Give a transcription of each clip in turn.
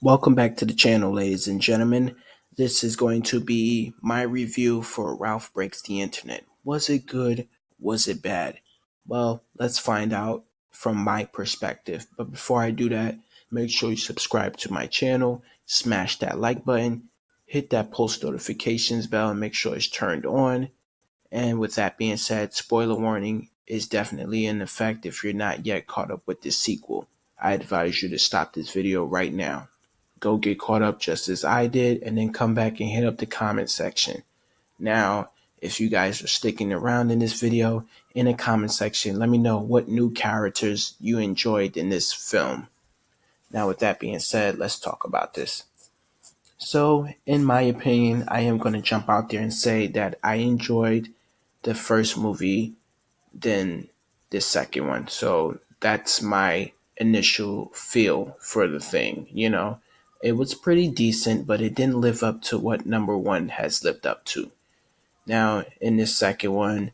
Welcome back to the channel, ladies and gentlemen. This is going to be my review for Ralph Breaks the Internet. Was it good? Was it bad? Well, let's find out from my perspective. But before I do that, make sure you subscribe to my channel, smash that like button, hit that post notifications bell, and make sure it's turned on. And with that being said, spoiler warning is definitely in effect if you're not yet caught up with this sequel. I advise you to stop this video right now. Go get caught up just as I did, and then come back and hit up the comment section. Now, if you guys are sticking around in this video, in the comment section, let me know what new characters you enjoyed in this film. Now, with that being said, let's talk about this. So, in my opinion, I am going to jump out there and say that I enjoyed the first movie than the second one. So that's my initial feel for the thing. It was pretty decent, but it didn't live up to what number one has lived up to. Now, in this second one,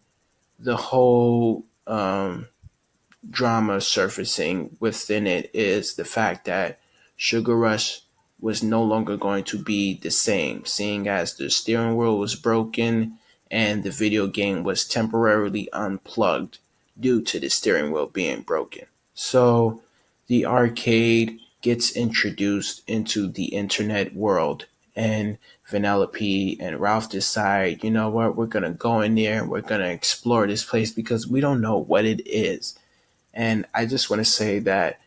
the whole drama surfacing within it is the fact that Sugar Rush was no longer going to be the same, seeing as the steering wheel was broken and the video game was temporarily unplugged due to the steering wheel being broken. So the arcade gets introduced into the internet world, and Vanellope and Ralph decide, you know what, we're going to go in there and we're going to explore this place because we don't know what it is. And I just want to say that,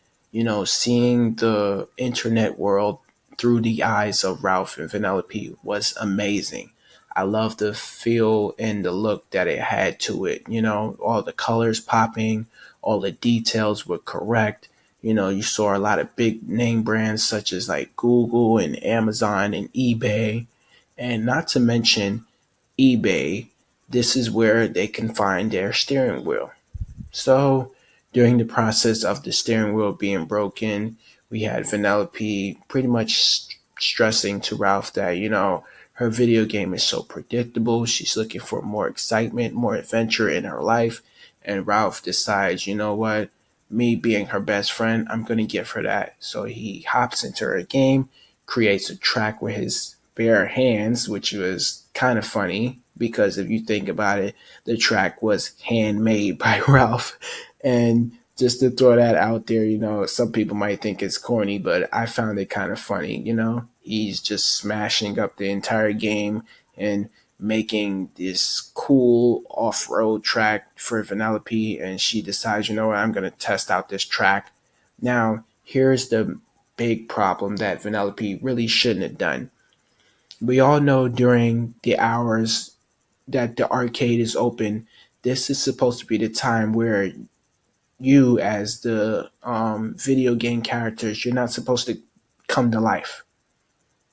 seeing the internet world through the eyes of Ralph and Vanellope was amazing. I love the feel and the look that it had to it. All the colors popping, all the details were correct. You saw a lot of big name brands such as like Google and Amazon and eBay. And not to mention eBay, this is where they can find their steering wheel. So during the process of the steering wheel being broken, we had Vanellope pretty much stressing to Ralph that, her video game is so predictable. She's looking for more excitement, more adventure in her life. And Ralph decides, you know what? Me being her best friend, I'm going to give her that. So he hops into her game, creates a track with his bare hands, which was kind of funny because if you think about it, the track was handmade by Ralph. And just to throw that out there, some people might think it's corny, but I found it kind of funny. He's just smashing up the entire game and making this cool off-road track for Vanellope, and she decides, you know what, I'm going to test out this track. Now, here's the big problem that Vanellope really shouldn't have done. We all know during the hours that the arcade is open, this is supposed to be the time where you, as the video game characters, you're not supposed to come to life.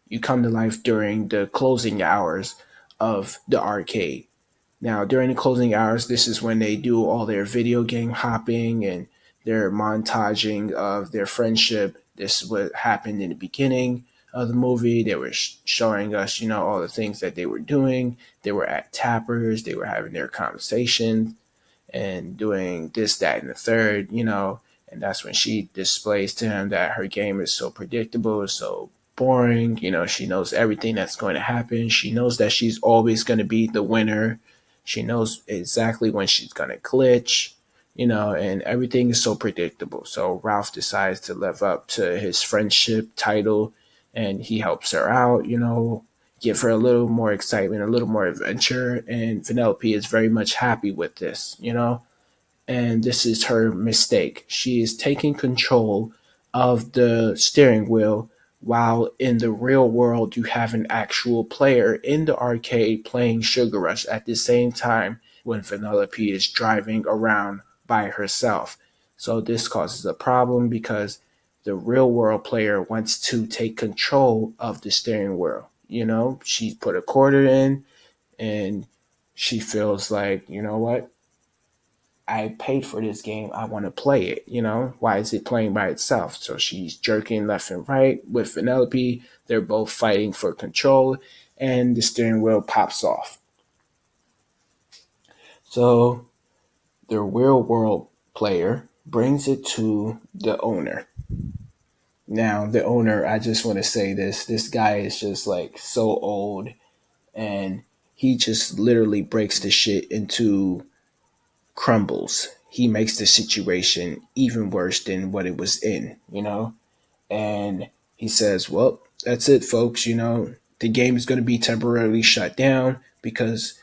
You come to life during the closing hours of the arcade. Now, during the closing hours, this is when they do all their video game hopping and their montaging of their friendship. This is what happened in the beginning of the movie. They were showing us, all the things that they were doing. They were at tappers. They were having their conversations and doing this, that, and the third, and that's when she displays to him that her game is so predictable, so boring. She knows everything that's going to happen. She knows that she's always going to be the winner. She knows exactly when she's going to glitch, and everything is so predictable. So Ralph decides to live up to his friendship title, and he helps her out, give her a little more excitement, a little more adventure. And Vanellope is very much happy with this, and this is her mistake. She is taking control of the steering wheel while in the real world you have an actual player in the arcade playing Sugar Rush at the same time when Vanellope is driving around by herself. So this causes a problem because the real world player wants to take control of the steering wheel. She put a quarter in and she feels like, you know what? I paid for this game. I want to play it. Why is it playing by itself? So she's jerking left and right with Vanellope. They're both fighting for control, and the steering wheel pops off. So the real world player brings it to the owner. Now, the owner, I just want to say this guy is just like so old, and he just literally breaks the shit into crumbles. He makes the situation even worse than what it was in, you know? And he says, well, that's it, folks. The game is going to be temporarily shut down because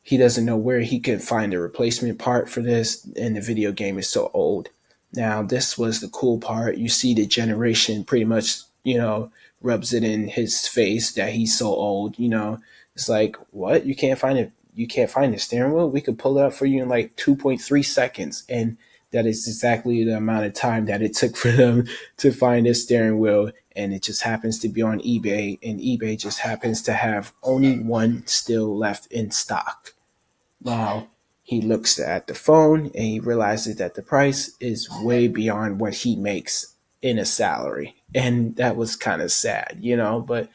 he doesn't know where he can find a replacement part for this, and the video game is so old. Now, this was the cool part. You see the generation pretty much, rubs it in his face that he's so old. It's like, what? You can't find it? You can't find the steering wheel? We could pull it up for you in like 2.3 seconds. And that is exactly the amount of time that it took for them to find this steering wheel. And it just happens to be on eBay, and eBay just happens to have only one still left in stock. Now, he looks at the phone and he realizes that the price is way beyond what he makes in a salary. And that was kind of sad, but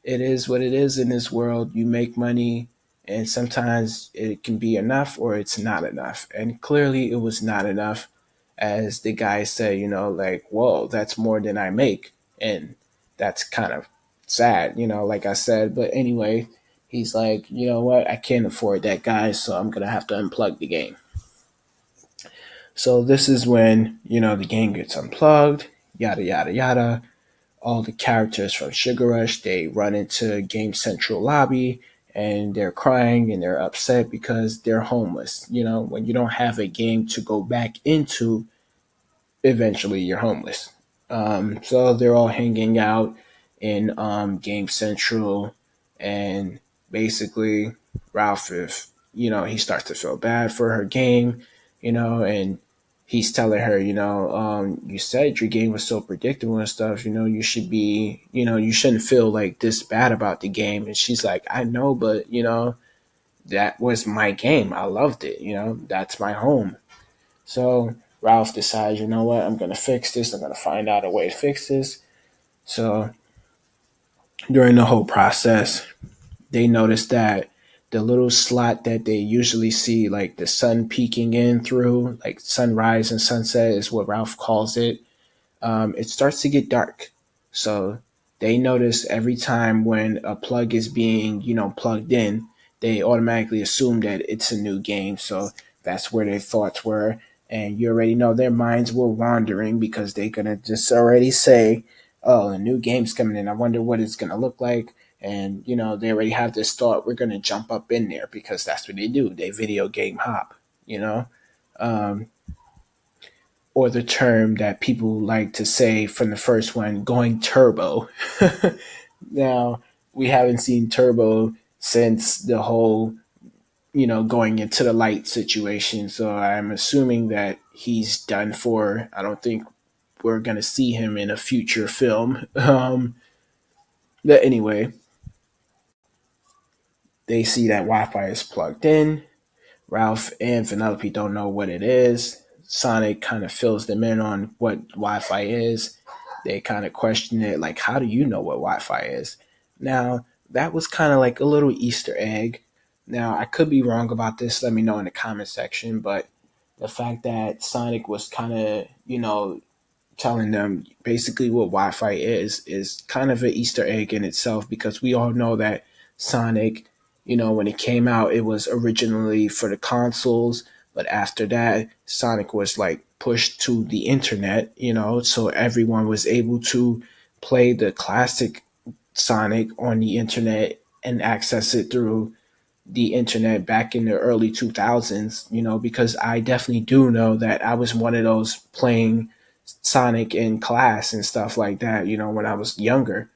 it is what it is in this world. You make money, and sometimes it can be enough or it's not enough. And clearly, it was not enough. As the guy said, like, whoa, that's more than I make. And that's kind of sad, like I said. But anyway, he's like, you know what? I can't afford that guy, so I'm going to have to unplug the game. So this is when, the game gets unplugged, yada, yada, yada. All the characters from Sugar Rush, they run into Game Central lobby, and they're crying and they're upset because they're homeless. When you don't have a game to go back into, eventually you're homeless. So they're all hanging out in Game Central, and basically Ralph, if he starts to feel bad for her game, and he's telling her, you said your game was so predictable and stuff, you should be, you shouldn't feel like this bad about the game. And she's like, I know, but that was my game. I loved it. That's my home. So Ralph decides, you know what, I'm going to fix this. I'm going to find out a way to fix this. So during the whole process, they notice that the little slot that they usually see, like the sun peeking in through, like sunrise and sunset is what Ralph calls it. It starts to get dark. So they notice every time when a plug is being, plugged in, they automatically assume that it's a new game. So that's where their thoughts were. And you already know their minds were wandering because they're going to just already say, oh, a new game's coming in. I wonder what it's going to look like. And, they already have this thought, we're going to jump up in there because that's what they do. They video game hop, you know? Um, or the term that people like to say from the first one, going turbo. Now, we haven't seen turbo since the whole, going into the light situation. So I'm assuming that he's done for. I don't think we're going to see him in a future film. But anyway, they see that Wi Fi is plugged in. Ralph and Vanellope don't know what it is. Sonic kind of fills them in on what Wi Fi is. They kind of question it, like, how do you know what Wi Fi is? Now, that was kind of like a little Easter egg. Now, I could be wrong about this. Let me know in the comment section. But the fact that Sonic was kind of, telling them basically what Wi-Fi is kind of an Easter egg in itself, because we all know that Sonic, when it came out, it was originally for the consoles, but after that, Sonic was like pushed to the internet, so everyone was able to play the classic Sonic on the internet and access it through the internet back in the early 2000s, because I definitely do know that I was one of those playing Sonic in class and stuff like that, when I was younger.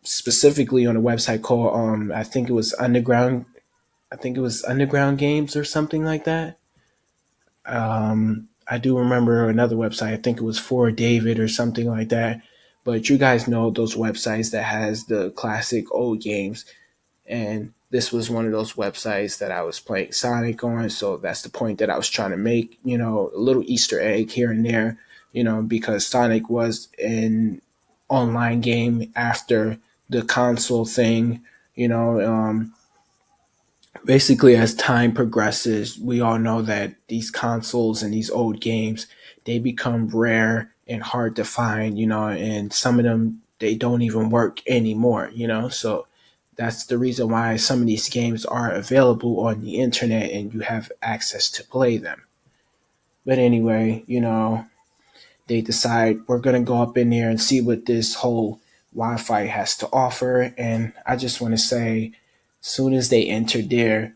Specifically on a website called, I think it was Underground Games or something like that. I do remember another website, I think it was For David or something like that. But you guys know those websites that has the classic old games, and this was one of those websites that I was playing Sonic on. So that's the point that I was trying to make, a little Easter egg here and there, because Sonic was an online game after the console thing, you know. Basically, as time progresses, we all know that these consoles and these old games, they become rare and hard to find, and some of them they don't even work anymore, So that's the reason why some of these games are available on the internet and you have access to play them. But anyway, they decide we're going to go up in there and see what this whole Wi-Fi has to offer. And I just want to say, soon as they enter there,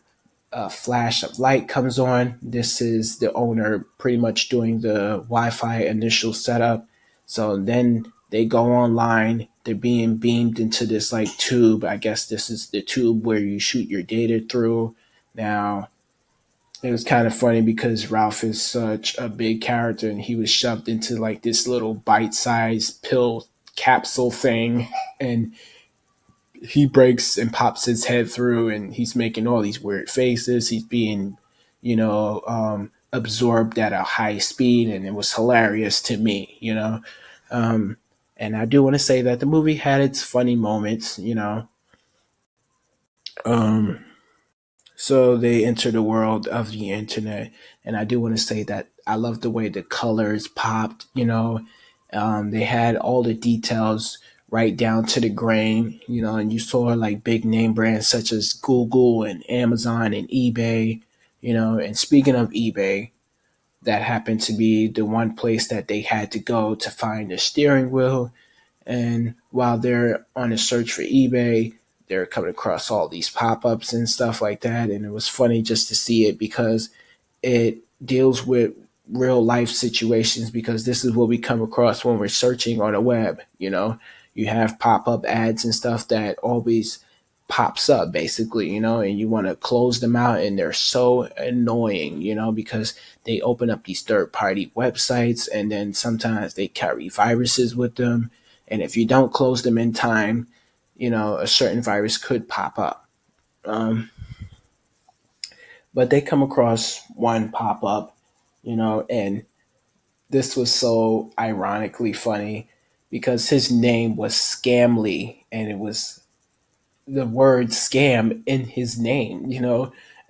a flash of light comes on. This is the owner pretty much doing the Wi-Fi initial setup. So then they go online. They're being beamed into this like tube. I guess this is the tube where you shoot your data through. Now, it was kind of funny because Ralph is such a big character and he was shoved into like this little bite-sized pill capsule thing, and he breaks and pops his head through, and he's making all these weird faces. He's being, absorbed at a high speed, and it was hilarious to me. Um, and I do want to say that the movie had its funny moments. Um, So they enter the world of the internet, and I do want to say that I love the way the colors popped. They had all the details right down to the grain. And you saw like big name brands such as Google and Amazon and eBay. And speaking of eBay, that happened to be the one place that they had to go to find the steering wheel. And while they're on a search for eBay, they're coming across all these pop ups and stuff like that. And it was funny just to see it because it deals with real life situations, because this is what we come across when we're searching on a web. You have pop up ads and stuff that always pops up basically, and you want to close them out, and they're so annoying, because they open up these third party websites, and then sometimes they carry viruses with them, and if you don't close them in time, a certain virus could pop up. Um, but they come across one pop up, and this was so ironically funny because his name was Scamly, and it was the word scam in his name.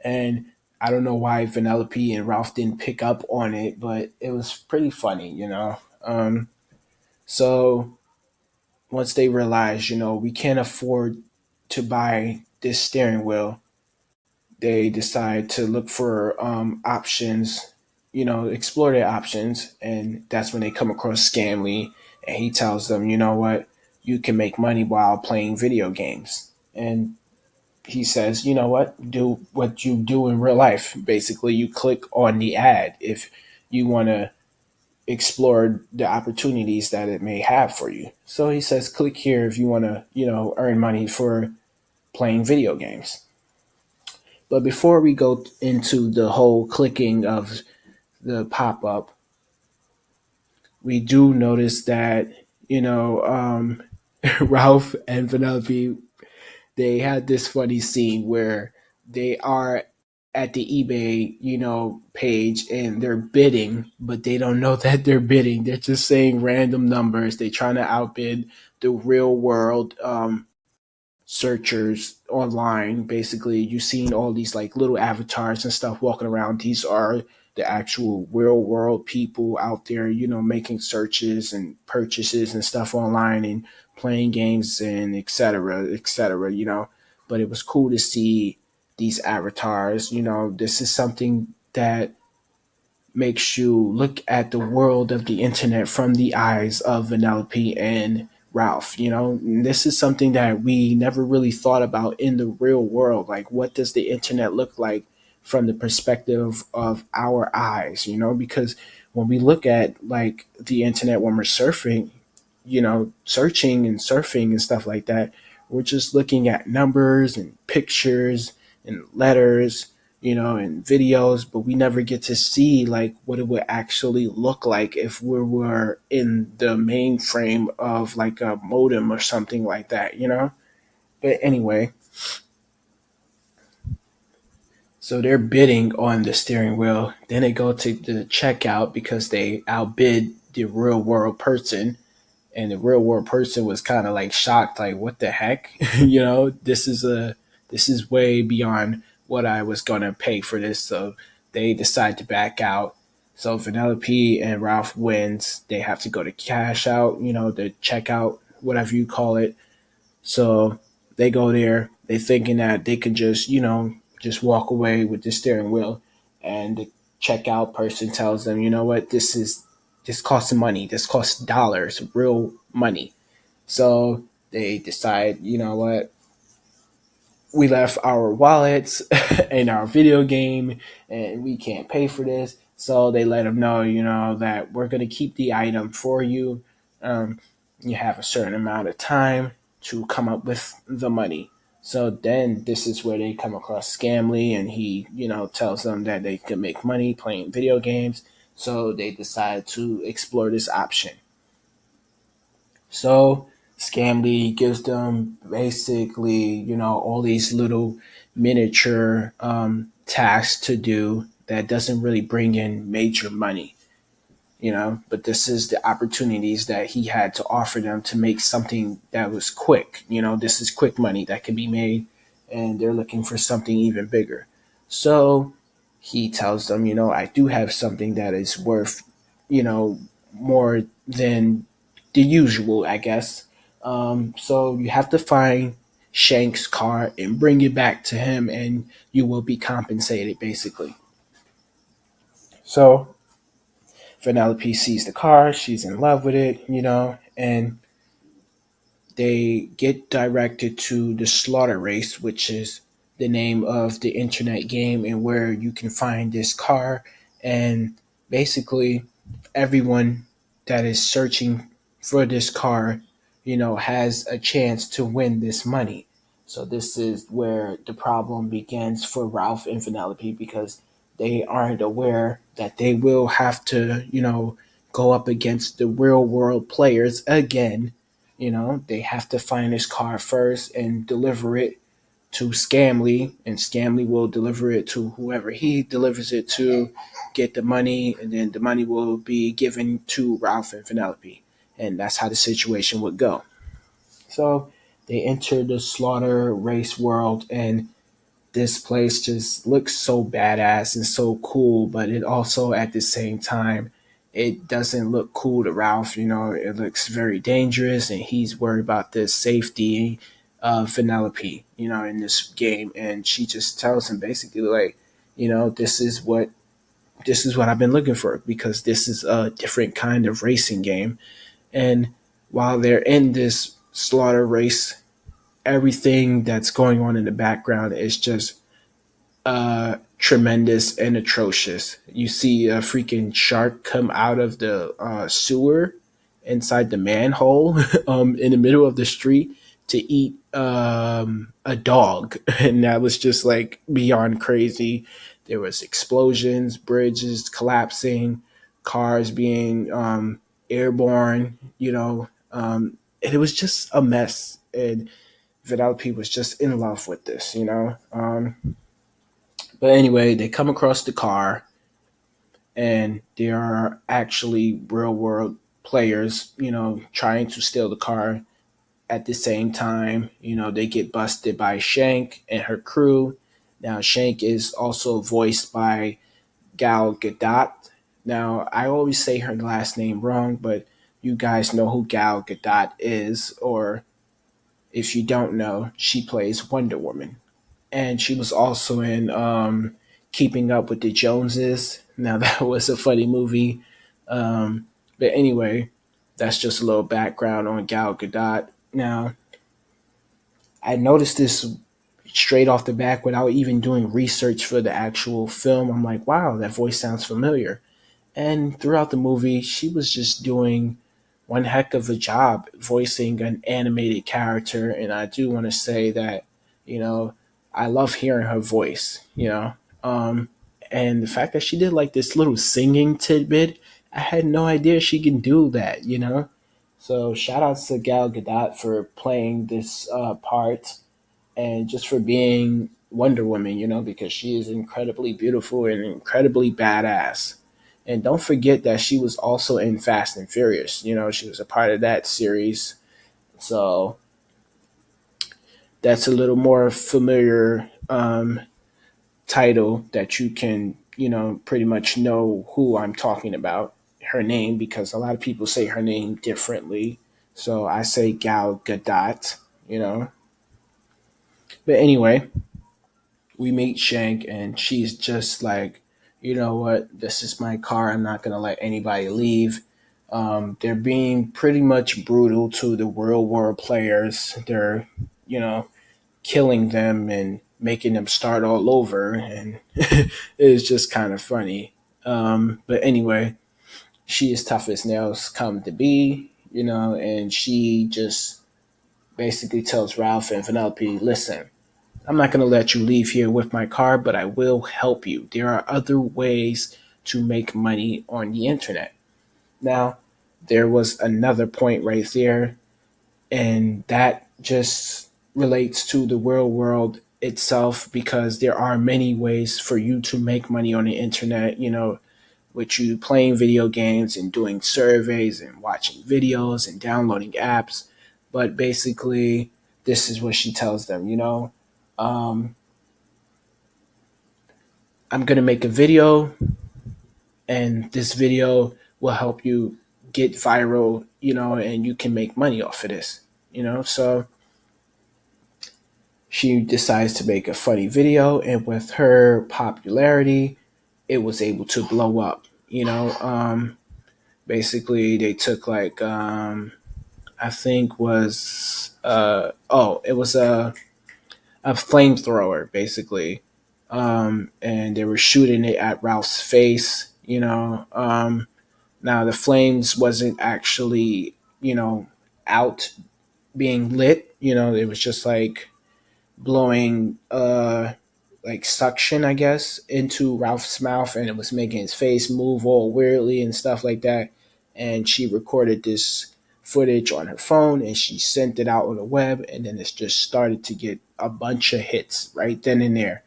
And I don't know why Vanellope and Ralph didn't pick up on it, but it was pretty funny. So once they realize, we can't afford to buy this steering wheel, they decide to look for options, explore their options. And that's when they come across Scamly, and he tells them, you know what, you can make money while playing video games. And he says, you know what, do what you do in real life. Basically, you click on the ad if you want to explore the opportunities that it may have for you. So he says, click here if you want to, earn money for playing video games. But before we go into the whole clicking of the pop up, we do notice that, Ralph and Vanellope, they had this funny scene where they are at the eBay, page, and they're bidding, but they don't know that they're bidding. They're just saying random numbers. They're trying to outbid the real world searchers online. Basically, you've seen all these like little avatars and stuff walking around. These are the actual real world people out there, making searches and purchases and stuff online and playing games and etc. But it was cool to see these avatars. This is something that makes you look at the world of the internet from the eyes of Vanellope and Ralph. And this is something that we never really thought about in the real world. Like, what does the internet look like from the perspective of our eyes? Because when we look at like the internet when we're surfing, searching and surfing and stuff like that, we're just looking at numbers and pictures and letters, and videos, but we never get to see like what it would actually look like if we were in the mainframe of like a modem or something like that. But anyway, so they're bidding on the steering wheel. Then they go to the checkout because they outbid the real world person, and the real world person was kind of like shocked, like, what the heck? This is way beyond what I was gonna pay for this. So they decide to back out. So Vanellope and Ralph wins. They have to go to cash out, the checkout, whatever you call it. So they go there. They thinking that they can just, just walk away with the steering wheel, and the checkout person tells them, you know what, this costs money. This costs dollars, real money. So they decide, you know what, we left our wallets in our video game and we can't pay for this. So they let them know, that we're going to keep the item for you. Um, you have a certain amount of time to come up with the money. So then this is where they come across Scamly, and he, tells them that they can make money playing video games. So they decide to explore this option. So Scamby gives them basically, all these little miniature tasks to do that doesn't really bring in major money, but this is the opportunities that he had to offer them to make something that was quick. This is quick money that can be made, and they're looking for something even bigger. So he tells them, I do have something that is worth, more than the usual, I guess. So you have to find Shank's car and bring it back to him, and you will be compensated, basically. So Vanellope sees the car, she's in love with it, and they get directed to the Slaughter Race, which is the name of the internet game, and where you can find this car. And basically, everyone that is searching for this car, has a chance to win this money. So this is where the problem begins for Ralph and Vanellope, because they aren't aware that they will have to, go up against the real world players again. They have to find his car first and deliver it to Scamly, and Scamly will deliver it to whoever he delivers it to, get the money, and then the money will be given to Ralph and Vanellope. And that's how the situation would go. So they enter the Slaughter Race world, and this place just looks so badass and so cool, but it also at the same time, it doesn't look cool to Ralph. It looks very dangerous, and he's worried about the safety of Vanellope, in this game. And she just tells him basically like, this is what I've been looking for, because this is a different kind of racing game. And while they're in this slaughter race, everything that's going on in the background is just tremendous and atrocious. You see a freaking shark come out of the sewer inside the manhole in the middle of the street to eat a dog, and that was just like beyond crazy. There was explosions, bridges collapsing, cars being airborne. And it was just a mess. And Vidalpi was just in love with this. But anyway, they come across the car, and there are actually real world players, trying to steal the car at the same time. They get busted by Shank and her crew. Now, Shank is also voiced by Gal Gadot. Now, I always say her last name wrong, but you guys know who Gal Gadot is, or if you don't know, she plays Wonder Woman. And she was also in Keeping Up with the Joneses. Now that was a funny movie, but anyway, that's just a little background on Gal Gadot. Now, I noticed this straight off the back without even doing research for the actual film. I'm like, wow, that voice sounds familiar. And throughout the movie, she was just doing one heck of a job voicing an animated character. And I do want to say that, you know, I love hearing her voice, Um, and the fact that she did like this little singing tidbit, I had no idea she can do that. So shout out to Gal Gadot for playing this part, and just for being Wonder Woman, because she is incredibly beautiful and incredibly badass. And don't forget that she was also in Fast and Furious. She was a part of that series. So that's a little more familiar title that you can pretty much know who I'm talking about, her name, because a lot of people say her name differently. So I say Gal Gadot, you know. But anyway, we meet Shank, and she's just like, you know what, this is my car. I'm not going to let anybody leave. They're being pretty much brutal to the real world players. They're, you know, killing them and making them start all over. And it's just kind of funny. But anyway, she is tough as nails come to be, and she just basically tells Ralph and Vanellope, listen, I'm not going to let you leave here with my car, but I will help you. There are other ways to make money on the internet. Now, there was another point right there, and that just relates to the real world itself because there are many ways for you to make money on the internet, with you playing video games and doing surveys and watching videos and downloading apps. But basically, this is what she tells them, um, I'm going to make a video, and this video will help you get viral, and you can make money off of this, So she decides to make a funny video, and with her popularity, it was able to blow up, Basically, they took like, I think was, it was a flamethrower, basically. And they were shooting it at Ralph's face, Now the flames wasn't actually, out being lit, it was just like blowing like suction, I guess, into Ralph's mouth, and it was making his face move all weirdly and stuff like that. And she recorded this footage on her phone and she sent it out on the web, and then it's just started to get a bunch of hits right then and there,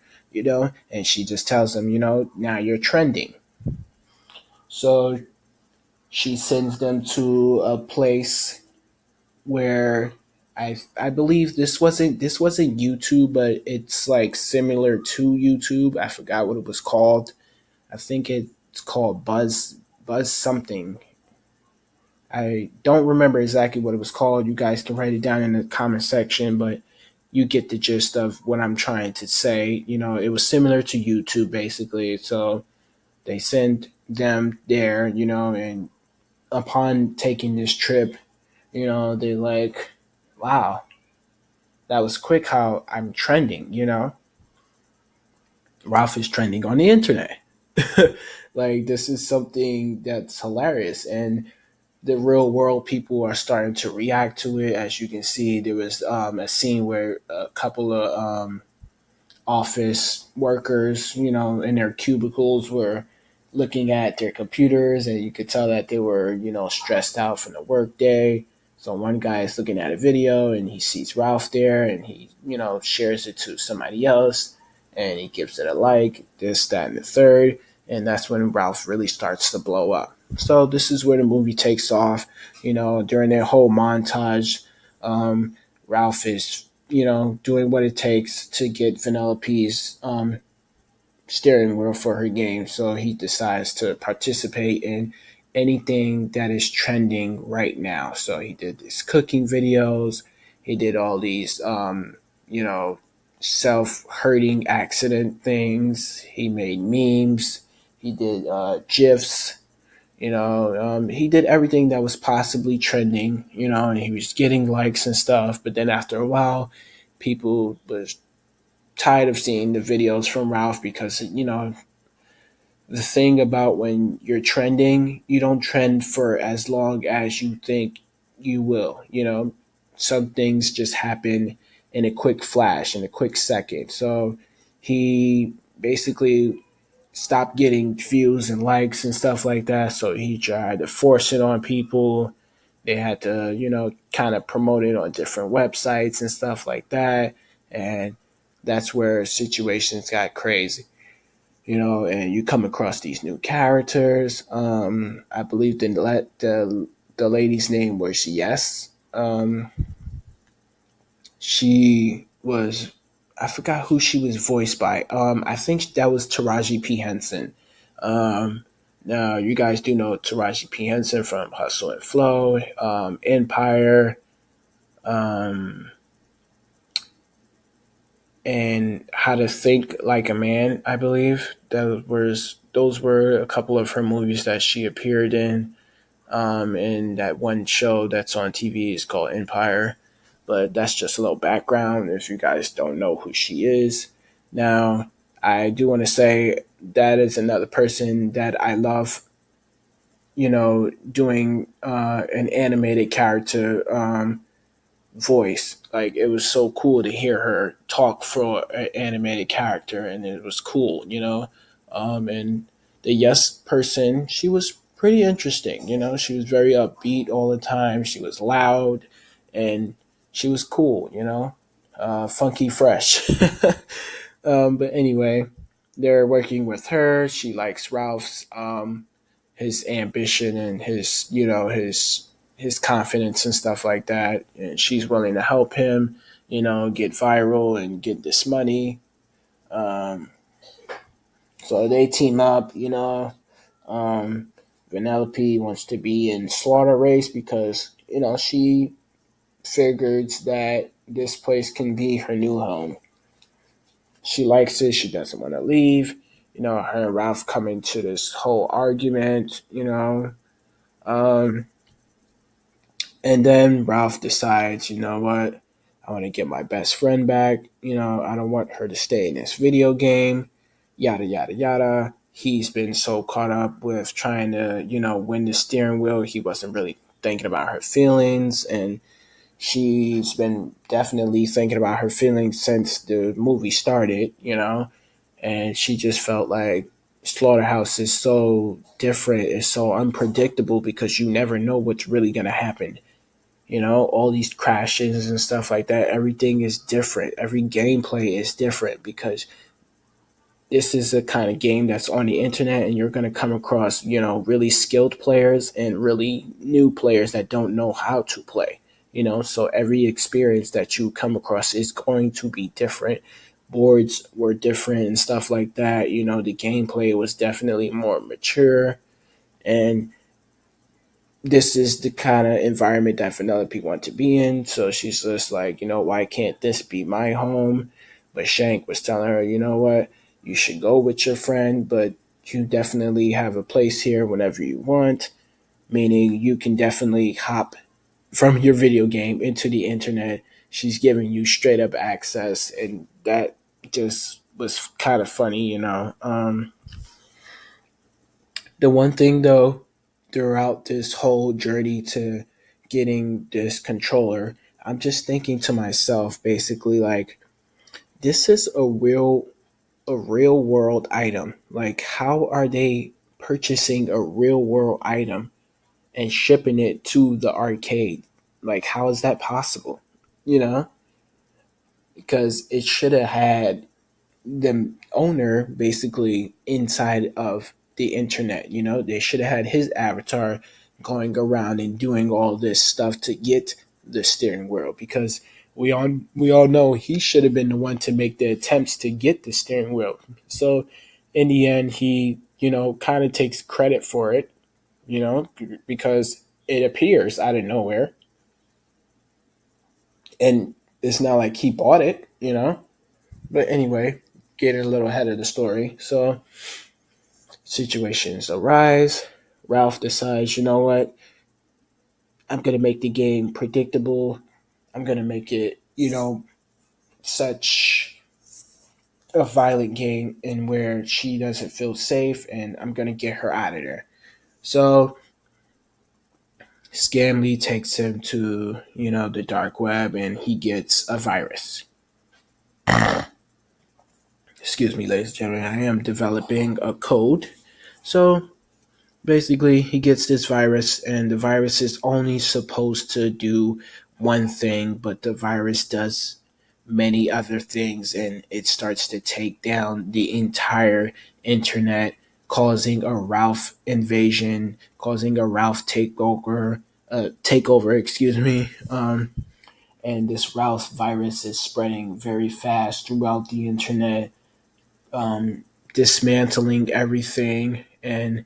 and she just tells them, now you're trending. So she sends them to a place where I believe this wasn't YouTube, but it's like similar to YouTube. I forgot what it was called. I think it's called Buzz something. I don't remember exactly what it was called. You guys can write it down in the comment section, but you get the gist of what I'm trying to say. It was similar to YouTube basically. So they sent them there, and upon taking this trip, they're like, wow, that was quick how I'm trending, Ralph is trending on the internet. Like, this is something that's hilarious. And the real world people are starting to react to it. As you can see, there was a scene where a couple of office workers, in their cubicles were looking at their computers, and you could tell that they were, stressed out from the workday. So one guy is looking at a video and he sees Ralph there, and he, shares it to somebody else, and he gives it a like, this, that, and the third. And that's when Ralph really starts to blow up. So this is where the movie takes off. During their whole montage, Ralph is, doing what it takes to get Vanellope's steering wheel for her game. So he decides to participate in anything that is trending right now. So he did these cooking videos. He did all these, self-hurting accident things. He made memes. He did GIFs. He did everything that was possibly trending, and he was getting likes and stuff. But then after a while, people was tired of seeing the videos from Ralph because, the thing about when you're trending, you don't trend for as long as you think you will. Some things just happen in a quick flash, in a quick second. So he basically stopped getting views and likes and stuff like that. So he tried to force it on people. They had to, kind of promote it on different websites and stuff like that. And that's where situations got crazy, and you come across these new characters. I believe the lady's name was Yes. She was I forgot who she was voiced by. I think that was Taraji P Henson. Now you guys do know Taraji P Henson from Hustle and Flow, Empire, um, and How to Think Like a Man. I believe those were a couple of her movies that she appeared in. And that one show that's on TV is called Empire. But that's just a little background if you guys don't know who she is. Now, I do want to say that is another person that I love, doing an animated character voice. Like, it was so cool to hear her talk for an animated character, and it was cool. And the Yes person, she was pretty interesting. She was very upbeat all the time. She was loud, and she was cool. Funky fresh. But anyway, they're working with her. She likes Ralph's his ambition and his confidence and stuff like that, and she's willing to help him, get viral and get this money. Um, so they team up. Um, Vanellope wants to be in Slaughter Race because she figures that this place can be her new home. She likes it. She doesn't want to leave. Her and Ralph come into this whole argument. Um, And then Ralph decides, you know what? I want to get my best friend back. I don't want her to stay in this video game. Yada, yada, yada. He's been so caught up with trying to, win the steering wheel. He wasn't really thinking about her feelings. And she's been definitely thinking about her feelings since the movie started. And she just felt like Slaughterhouse is so different, it's so unpredictable because you never know what's really going to happen. All these crashes and stuff like that, everything is different. Every gameplay is different because this is a kind of game that's on the internet, and you're going to come across, really skilled players and really new players that don't know how to play. So every experience that you come across is going to be different. Boards were different and stuff like that. The gameplay was definitely more mature, and this is the kind of environment that Vanellope want to be in. So she's just like, why can't this be my home? But Shank was telling her, you know what, you should go with your friend, but you definitely have a place here whenever you want. Meaning you can definitely hop from your video game into the internet. She's giving you straight up access, and that just was kind of funny. The one thing though, throughout this whole journey to getting this controller, I'm just thinking to myself basically like this is a real world item. Like how are they purchasing a real world item and shipping it to the arcade? Like how is that possible? You know? Because it should have had the owner basically inside of the internet. They should have had his avatar going around and doing all this stuff to get the steering wheel because we all know he should have been the one to make the attempts to get the steering wheel. So in the end, he kind of takes credit for it, because it appears out of nowhere, and it's not like he bought it. But anyway, getting a little ahead of the story. So situations arise. Ralph decides, you know what? I'm going to make the game predictable. I'm going to make it, such a violent game in where she doesn't feel safe, and I'm going to get her out of there. So Scamly takes him to, the dark web, and he gets a virus. Excuse me, ladies and gentlemen. I am developing a code. So basically he gets this virus, and the virus is only supposed to do one thing, but the virus does many other things, and it starts to take down the entire internet, causing a Ralph invasion, causing a Ralph takeover, excuse me. and this Ralph virus is spreading very fast throughout the internet, um, dismantling everything. And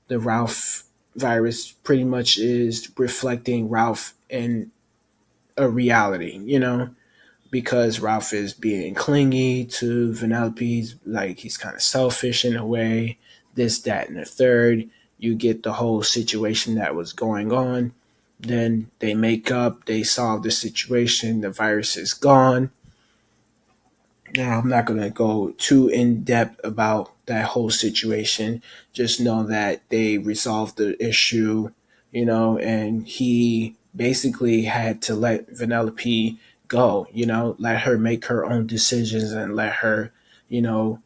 the Ralph virus pretty much is reflecting Ralph in a reality, because Ralph is being clingy to Vanellope. Like he's kind of selfish in a way, this, that, and the third. You get the whole situation that was going on. Then they make up, they solve the situation, the virus is gone. Now, I'm not going to go too in depth about that whole situation. Just know that they resolved the issue, and he basically had to let Vanellope go, let her make her own decisions and let her, you know,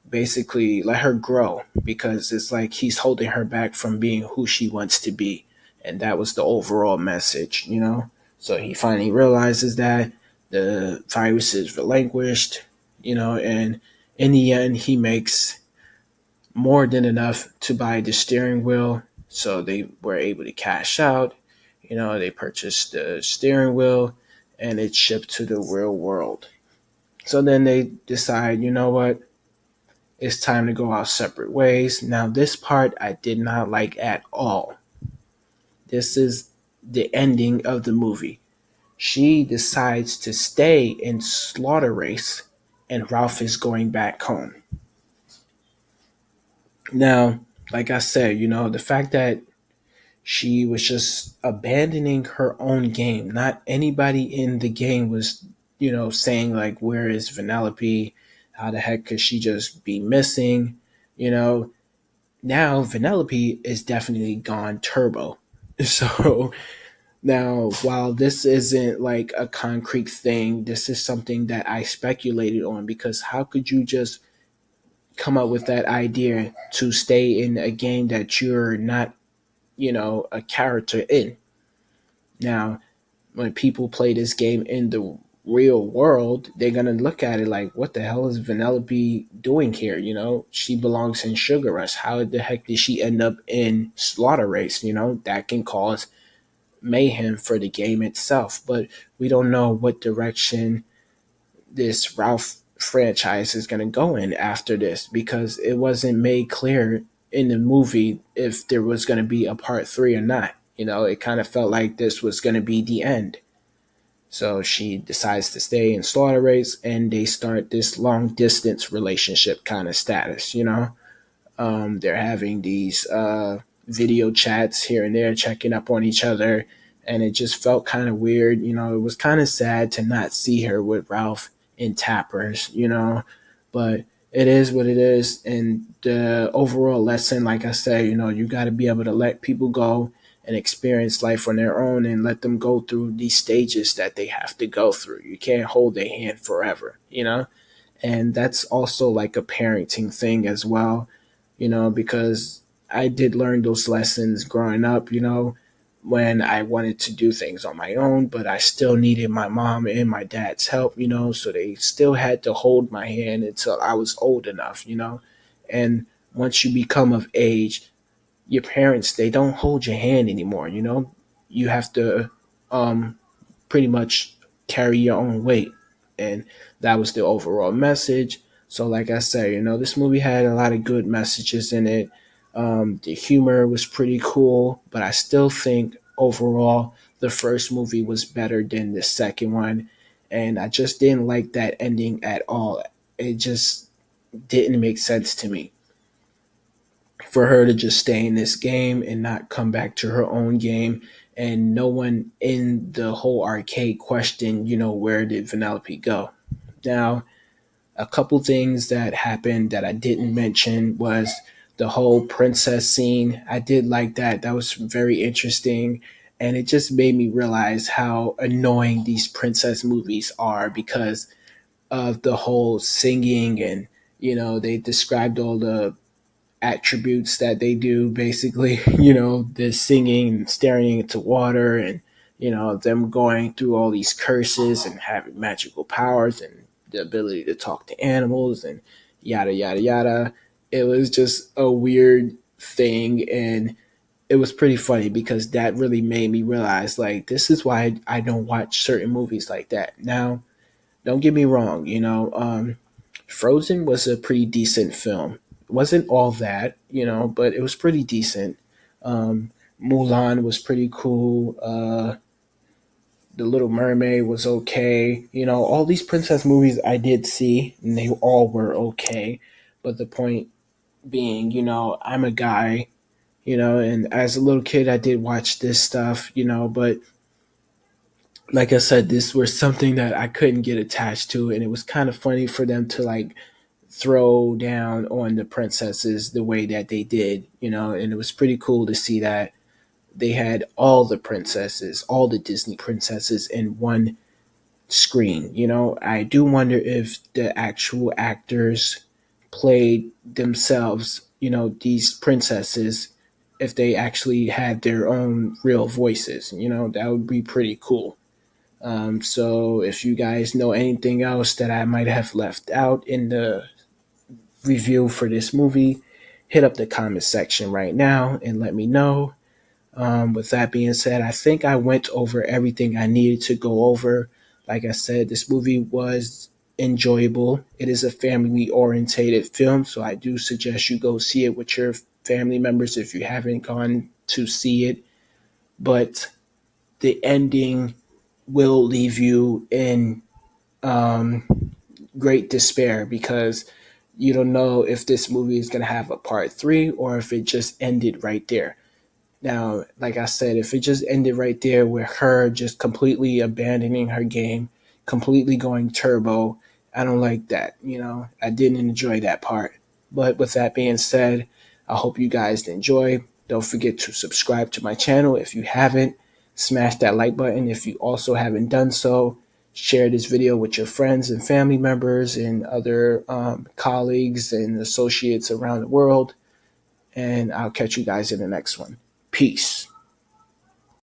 basically let her grow, because it's like he's holding her back from being who she wants to be. And that was the overall message. So he finally realizes that the virus is relinquished, and in the end, he makes more than enough to buy the steering wheel. So they were able to cash out, they purchased the steering wheel and it's shipped to the real world. So then they decide, you know what? It's time to go our separate ways. Now, this part I did not like at all. This is the ending of the movie. She decides to stay in Slaughter Race, and Ralph is going back home. Now, like I said, the fact that she was just abandoning her own game, not anybody in the game was, saying, like, where is Vanellope? How the heck could she just be missing? You know, Now Vanellope is definitely gone turbo. So now, while this isn't like a concrete thing, this is something that I speculated on, because how could you just come up with that idea to stay in a game that you're not, a character in? Now, when people play this game in the real world, they're gonna look at it like, what the hell is Vanellope doing here? She belongs in Sugar Rush. How the heck did she end up in Slaughter Race? That can cause mayhem for the game itself. But we don't know what direction this Ralph franchise is gonna go in after this, because it wasn't made clear in the movie if there was gonna be a part three or not. It kind of felt like this was gonna be the end. So she decides to stay in Slaughter Race, and they start this long distance relationship kind of status. They're having these video chats here and there, checking up on each other, and it just felt kind of weird. It was kind of sad to not see her with Ralph in Tappers. But it is what it is. And the overall lesson, like I said, you got to be able to let people go and experience life on their own, and let them go through these stages that they have to go through. You can't hold their hand forever. And that's also like a parenting thing as well, because I did learn those lessons growing up, when I wanted to do things on my own, but I still needed my mom and my dad's help, so they still had to hold my hand until I was old enough. And once you become of age, your parents, they don't hold your hand anymore. You have to um, pretty much carry your own weight. And that was the overall message. So, like I said, this movie had a lot of good messages in it. The humor was pretty cool, but I still think overall the first movie was better than the second one. And I just didn't like that ending at all. It just didn't make sense to me for her to just stay in this game and not come back to her own game. And no one in the whole arcade questioned, where did Vanellope go? Now, a couple things that happened that I didn't mention was the whole princess scene. I did like that. That was very interesting. And it just made me realize how annoying these princess movies are, because of the whole singing. And, they described all the attributes that they do, basically. The singing, staring into water, and them going through all these curses and having magical powers and the ability to talk to animals and yada yada yada. It was just a weird thing, and it was pretty funny because that really made me realize like this is why I don't watch certain movies like that. Now, don't get me wrong, Frozen was a pretty decent film. It wasn't all that, but it was pretty decent. Um, Mulan was pretty cool. The Little Mermaid was okay. All these princess movies I did see, and they all were okay. But the point being, I'm a guy, and as a little kid, I did watch this stuff, but like I said, this was something that I couldn't get attached to, and it was kind of funny for them to like throw down on the princesses the way that they did, and it was pretty cool to see that they had all the princesses, all the Disney princesses in one screen. I do wonder if the actual actors played themselves, these princesses, if they actually had their own real voices, that would be pretty cool. So if you guys know anything else that I might have left out in the review for this movie, hit up the comment section right now and let me know. With that being said, I think I went over everything I needed to go over. Like I said, this movie was enjoyable. It is a family orientated film, so I do suggest you go see it with your family members if you haven't gone to see it. But the ending will leave you in um, great despair because you don't know if this movie is going to have a part three or if it just ended right there. Now, like I said, if it just ended right there with her just completely abandoning her game, completely going turbo, I don't like that. I didn't enjoy that part. But with that being said, I hope you guys enjoy. Don't forget to subscribe to my channel if you haven't. Smash that like button if you also haven't done so. Share this video with your friends and family members and other colleagues and associates around the world. And I'll catch you guys in the next one. Peace.